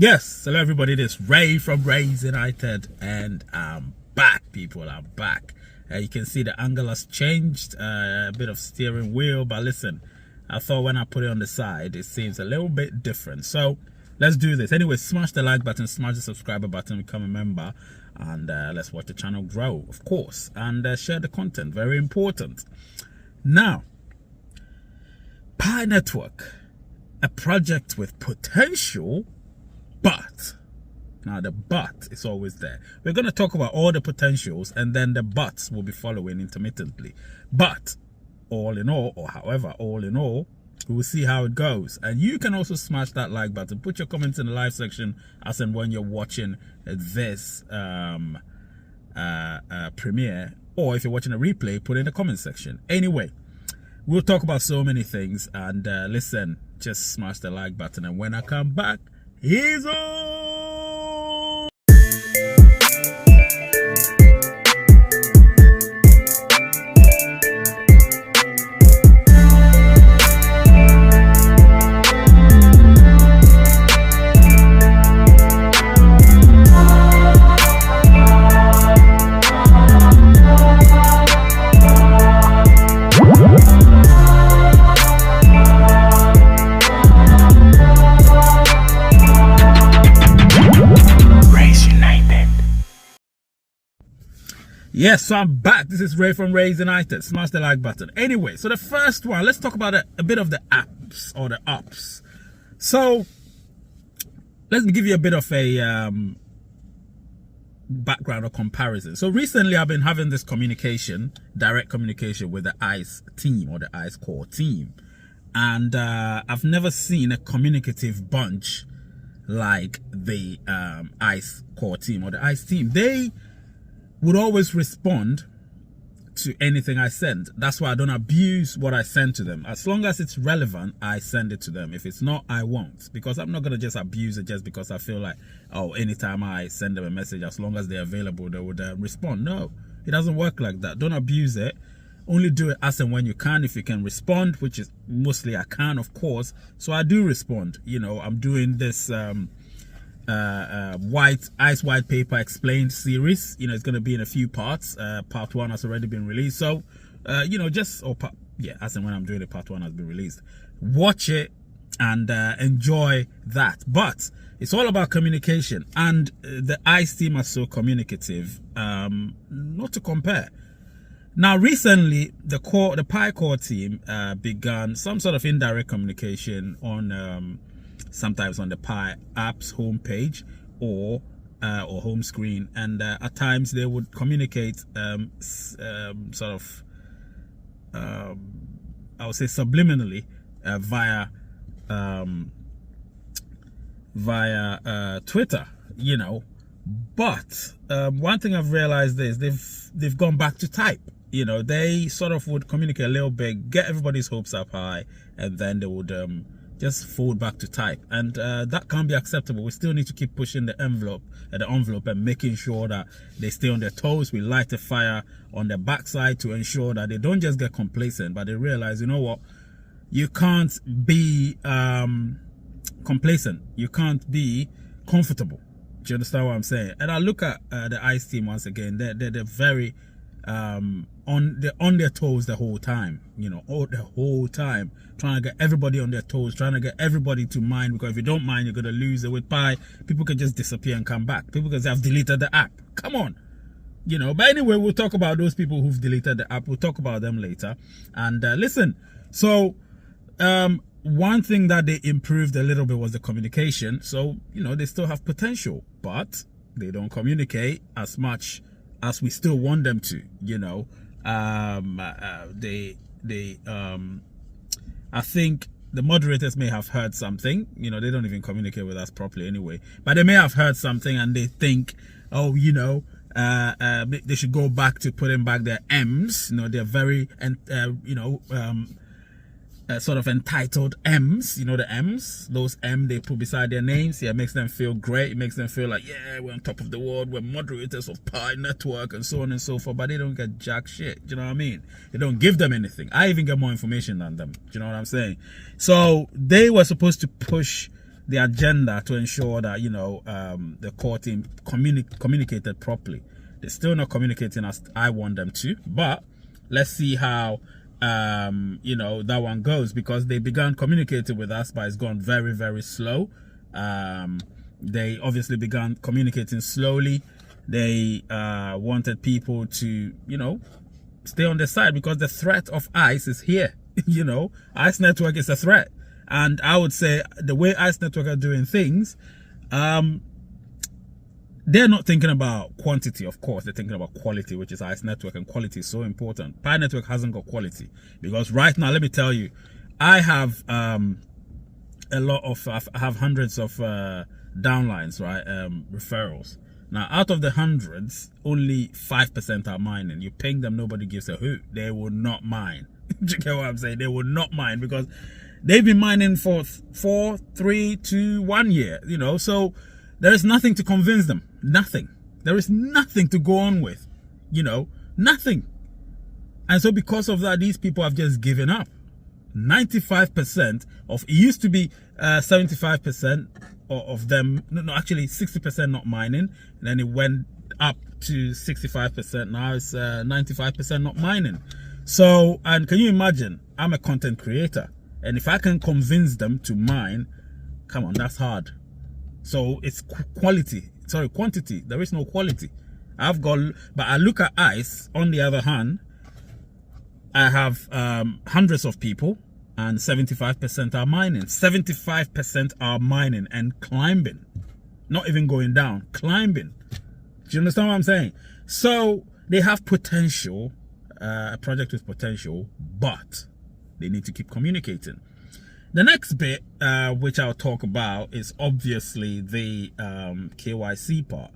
Yes, hello everybody, this is Ray from Raysunited, and I'm back, people. I'm back. You can see the angle has changed, a bit of steering wheel, but listen, I thought when I put it on the side, it seems a little bit different. So let's do this. Anyway, smash the like button, smash the subscriber button, become a member, and let's watch the channel grow, of course, and share the content. Very important. Now, Pi Network, a project with potential, but now the but is always there. We're going to talk about all the potentials, and then the buts will be following intermittently. But all in all, or however, all in all, we will see how it goes. And you can also smash that like button, put your comments in the live section as and when you're watching this premiere, or if you're watching a replay, put it in the comment section. Anyway, we'll talk about so many things, and listen, just smash the like button, and when I come back, he's on. Yes, so I'm back. This is Ray from Raysunited. Smash the like button. Anyway, so the first one, let's talk about a bit of the apps or the ups. So let me give you a bit of a background or comparison. So recently I've been having this direct communication with the ICE team or the ICE core team. And I've never seen a communicative bunch like the ICE core team or the ICE team. They would always respond to anything I send. That's why I don't abuse what I send to them. As long as it's relevant, I send it to them. If it's not, I won't, because I'm not going to just abuse it just because I feel like, oh, anytime I send them a message, as long as they're available, they would respond. No, it doesn't work like that. Don't abuse it. Only do it as and when you can. If you can respond, which is mostly I can, of course. So I do respond. You know, I'm doing this ICE white paper explained series. You know, it's going to be in a few parts. Part 1 has already been released, so you know, as and when I'm doing it, part 1 has been released. Watch it and enjoy that. But it's all about communication, and the ICE team are so communicative, not to compare. Now recently the Pi core team began some sort of indirect communication on sometimes on the Pi app's homepage or home screen, and at times they would communicate sort of I would say subliminally via Twitter, you know. But one thing I've realized is they've gone back to type. You know, they sort of would communicate a little bit, get everybody's hopes up high, and then they would just forward back to type, and that can't be acceptable. We still need to keep pushing the envelope and making sure that they stay on their toes. We light a fire on their backside to ensure that they don't just get complacent, but they realize, you know what, you can't be complacent, you can't be comfortable. Do you understand what I'm saying? And I look at the ICE team once again. They're very on their toes the whole time, you know, the whole time, trying to get everybody on their toes, trying to get everybody to mind, because if you don't mind, you're going to lose it. With Pi, people can just disappear and come back. People can say, I've deleted the app. Come on, you know. But anyway, we'll talk about those people who've deleted the app. We'll talk about them later. And listen, so one thing that they improved a little bit was the communication. So, you know, they still have potential, but they don't communicate as much as we still want them to, you know. I think the moderators may have heard something. You know, they don't even communicate with us properly anyway, but they may have heard something and they think, oh, you know, they should go back to putting back their M's. You know, they're very, you know, sort of entitled M's, you know, the M's, those M they put beside their names. Yeah, it makes them feel great. It makes them feel like, yeah, we're on top of the world, we're moderators of Pi Network and so on and so forth. But they don't get jack shit. Do you know what I mean? They don't give them anything. I even get more information than them. Do you know what I'm saying? So they were supposed to push the agenda to ensure that, you know, the core team communicated properly. They're still not communicating as I want them to, but let's see how you know, that one goes, because they began communicating with us, but it's gone very, very slow. They obviously began communicating slowly. They wanted people to, you know, stay on their side, because the threat of ICE is here. You know, ICE Network is a threat. And I would say the way ICE Network are doing things, they're not thinking about quantity, of course. They're thinking about quality, which is ICE Network, and quality is so important. Pi Network hasn't got quality, because right now, let me tell you, I have I have hundreds of downlines, right? Referrals. Now, out of the hundreds, only 5% are mining. You ping them, nobody gives a hoot. They will not mine. Do you get what I'm saying? They will not mine, because they've been mining for 4, 3, 2, 1 year, you know, so there is nothing to convince them. Nothing. There is nothing to go on with, you know, nothing. And so because of that, these people have just given up. 95% of, it used to be 75% of them, no, actually 60% not mining. And then it went up to 65%. Now it's 95% not mining. So, and can you imagine, I'm a content creator, and if I can convince them to mine, come on, that's hard. So it's quantity. There is no quality. But I look at ICE, on the other hand, I have hundreds of people, and 75% are mining. 75% are mining and climbing. Not even going down, climbing. Do you understand what I'm saying? So they have potential, a project with potential, but they need to keep communicating. The next bit, which I'll talk about, is obviously the KYC part.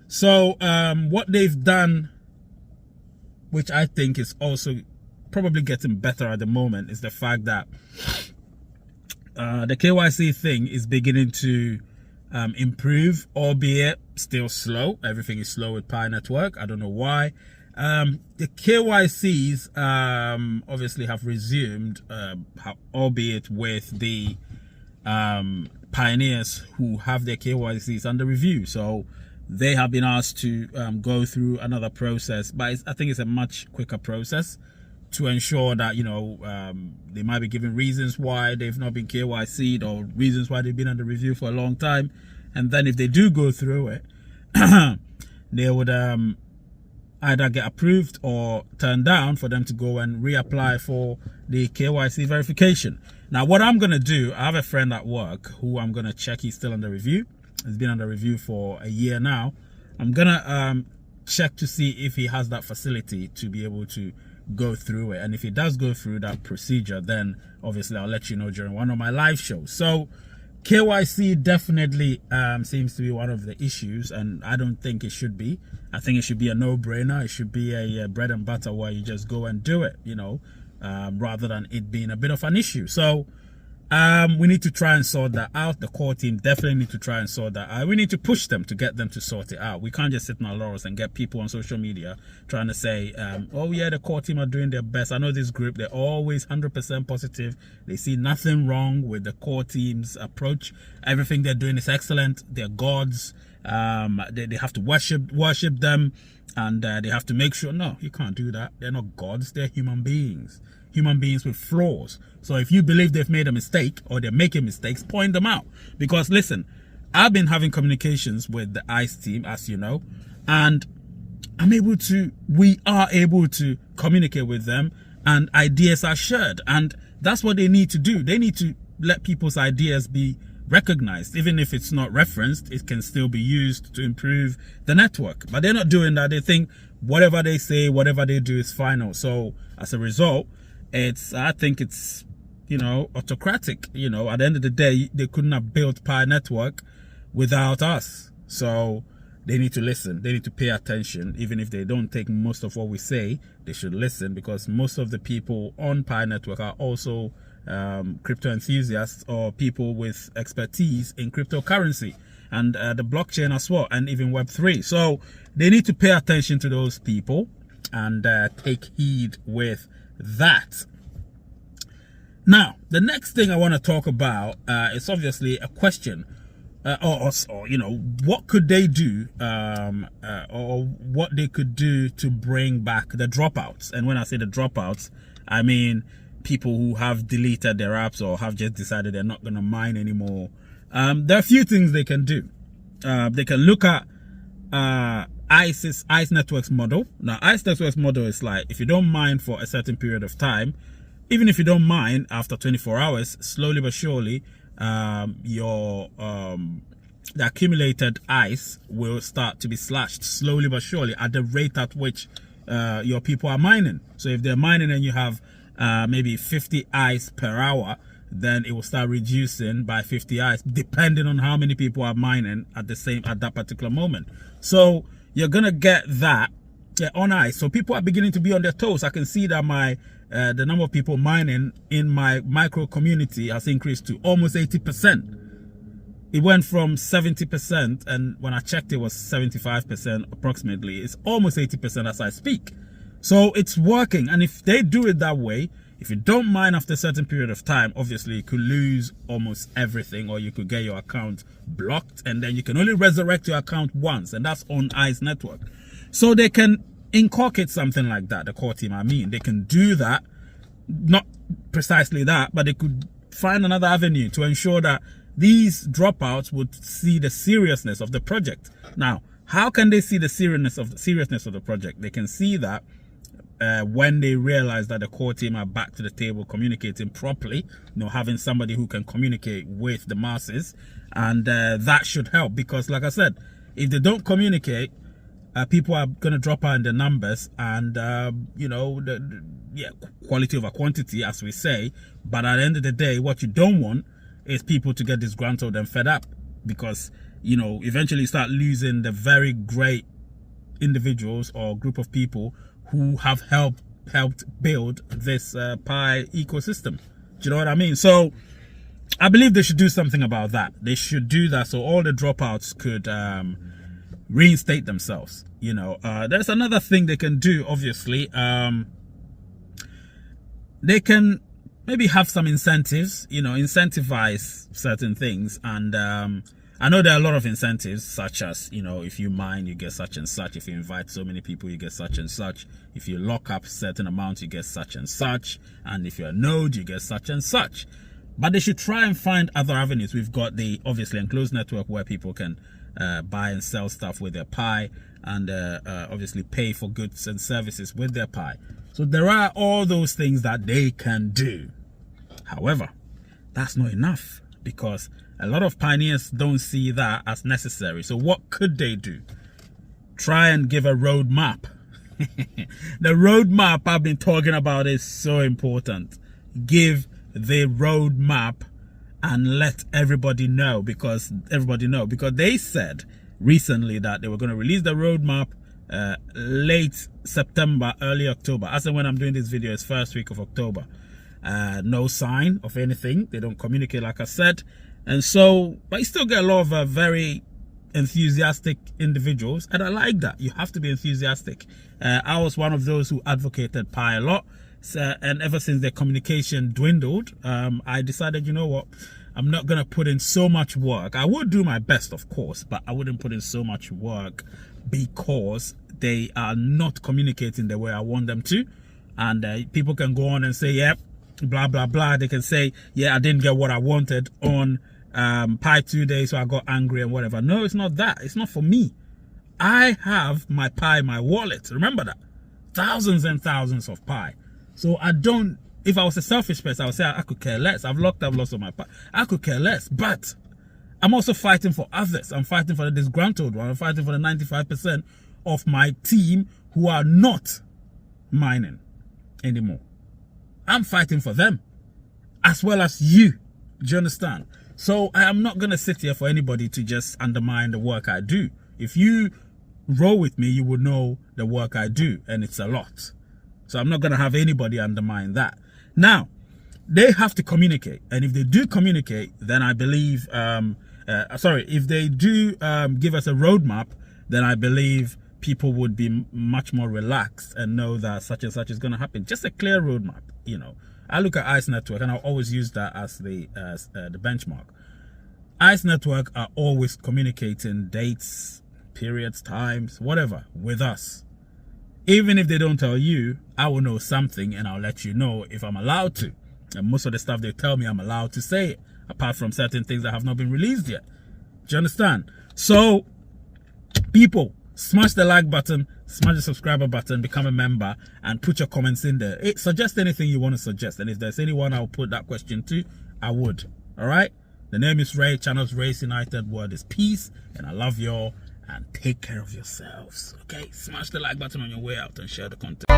So what they've done, which I think is also probably getting better at the moment, is the fact that the KYC thing is beginning to improve, albeit still slow. Everything is slow with Pi Network. I don't know why. The KYCs obviously have resumed, albeit with the pioneers who have their KYCs under review. So they have been asked to go through another process, but I think it's a much quicker process to ensure that, you know, they might be giving reasons why they've not been KYC'd, or reasons why they've been under review for a long time. And then if they do go through it, they would either get approved or turned down for them to go and reapply for the KYC verification. Now, what I'm going to do, I have a friend at work who I'm going to check. He's still under review. He's been under review for a year now. I'm going to check to see if he has that facility to be able to go through it. And if he does go through that procedure, then obviously I'll let you know during one of my live shows. So KYC definitely seems to be one of the issues, and I don't think it should be. I think it should be a no-brainer. It should be a bread and butter where you just go and do it, you know, rather than it being a bit of an issue. So we need to try and sort that out. The core team definitely need to try and sort that out. We need to push them to get them to sort it out. We can't just sit on our laurels and get people on social media trying to say, oh yeah, the core team are doing their best. I know this group, they're always 100% positive. They see nothing wrong with the core team's approach. Everything they're doing is excellent. They're gods. They have to worship them, and they have to make sure. No, you can't do that. They're not gods. They're human beings. Human beings with flaws. So if you believe they've made a mistake, or they're making mistakes, point them out. Because listen, I've been having communications with the ICE team, as you know, and we are able to communicate with them, and ideas are shared. And that's what they need to do. They need to let people's ideas be recognized. Even if it's not referenced, it can still be used to improve the network. But they're not doing that. They think whatever they say, whatever they do is final. So as a result, I think it's, you know, autocratic. You know, at the end of the day, they couldn't have built Pi Network without us. So they need to listen. They need to pay attention. Even if they don't take most of what we say, they should listen, because most of the people on Pi Network are also crypto enthusiasts, or people with expertise in cryptocurrency and the blockchain as well, and even Web3. So they need to pay attention to those people and take heed with that. Now, the next thing I want to talk about is obviously a question, or you know, what could they do, or what they could do to bring back the dropouts. And when I say the dropouts, I mean people who have deleted their apps or have just decided they're not going to mine anymore. There are a few things they can do. They can look at ICE Network's model. Now, ICE Network's model is like, if you don't mine for a certain period of time, even if you don't mine after 24 hours, slowly but surely, the accumulated ICE will start to be slashed slowly but surely at the rate at which your people are mining. So if they're mining and you have maybe 50 ICE per hour, then it will start reducing by 50 ICE, depending on how many people are mining at that particular moment. So you're gonna get that on ICE. So people are beginning to be on their toes. I can see that the number of people mining in my micro community has increased to almost 80%. It went from 70%, and when I checked, it was 75% approximately. It's almost 80% as I speak. So it's working. And if they do it that way, if you don't mine after a certain period of time, obviously you could lose almost everything, or you could get your account blocked, and then you can only resurrect your account once, and that's on ICE Network. So they can inculcate something like that, the core team, they can do that, not precisely that, but they could find another avenue to ensure that these dropouts would see the seriousness of the project. Now, how can they see the seriousness of the project? They can see that when they realize that the core team are back to the table communicating properly, having somebody who can communicate with the masses, and that should help, because like I said, if they don't communicate, people are going to drop out in the numbers, and quality over quantity, as we say. But at the end of the day, what you don't want is people to get disgruntled and fed up, because eventually you start losing the very great individuals or group of people who have helped build this Pi ecosystem. Do you know what I mean? So I believe they should do something about that. They should do that so all the dropouts could reinstate themselves. There's another thing they can do, obviously. They can maybe have some incentives, incentivize certain things. And I know there are a lot of incentives, such as, if you mine, you get such and such. If you invite so many people, you get such and such. If you lock up certain amounts, you get such and such. And if you're a node, you get such and such. But they should try and find other avenues. We've got the, obviously, enclosed network where people can buy and sell stuff with their Pi, and obviously pay for goods and services with their Pi. So there are all those things that they can do. However, that's not enough, because a lot of pioneers don't see that as necessary. So what could they do? Try and give a roadmap. The roadmap I've been talking about is so important. Give the roadmap and let everybody know, because they said recently that they were going to release the roadmap late September, early October. As in when I'm doing this video, it's first week of October. No sign of anything. They don't communicate, like I said. And so, but you still get a lot of very enthusiastic individuals, and I like that. You have to be enthusiastic. I was one of those who advocated Pi a lot, and ever since their communication dwindled, I decided, you know what, I'm not going to put in so much work. I would do my best, of course, but I wouldn't put in so much work, because they are not communicating the way I want them to. And people can go on and say, yep, blah, blah, blah. They can say, yeah, I didn't get what I wanted on Pi 2 days, so I got angry and whatever. No, it's not that. It's not for me. I have my Pi in my wallet. Remember that. Thousands and thousands of Pi. So I don't, if I was a selfish person, I would say I could care less. I've locked up lots of my Pi. I could care less. But I'm also fighting for others. I'm fighting for the disgruntled one. I'm fighting for the 95% of my team who are not mining anymore. I'm fighting for them, as well as you. Do you understand? So I am not going to sit here for anybody to just undermine the work I do. If you roll with me, you would know the work I do, and it's a lot. So I'm not going to have anybody undermine that. Now, they have to communicate. And if they do communicate, then I believe, if they do give us a roadmap, then I believe people would be much more relaxed and know that such and such is going to happen. Just a clear roadmap, I look at ICE Network, and I'll always use that as the benchmark. ICE Network are always communicating dates, periods, times, whatever, with us. Even if they don't tell you, I will know something, and I'll let you know if I'm allowed to. And most of the stuff they tell me, I'm allowed to say it, apart from certain things that have not been released yet. Do you understand? So, people, smash the like button, smash the subscriber button, become a member, and put your comments in there. Suggest anything you want to suggest, and if there's anyone I'll put that question to, I would. All right? The name is Ray, channel's Race United, word is peace, and I love y'all, and take care of yourselves. Okay? Smash the like button on your way out and share the content.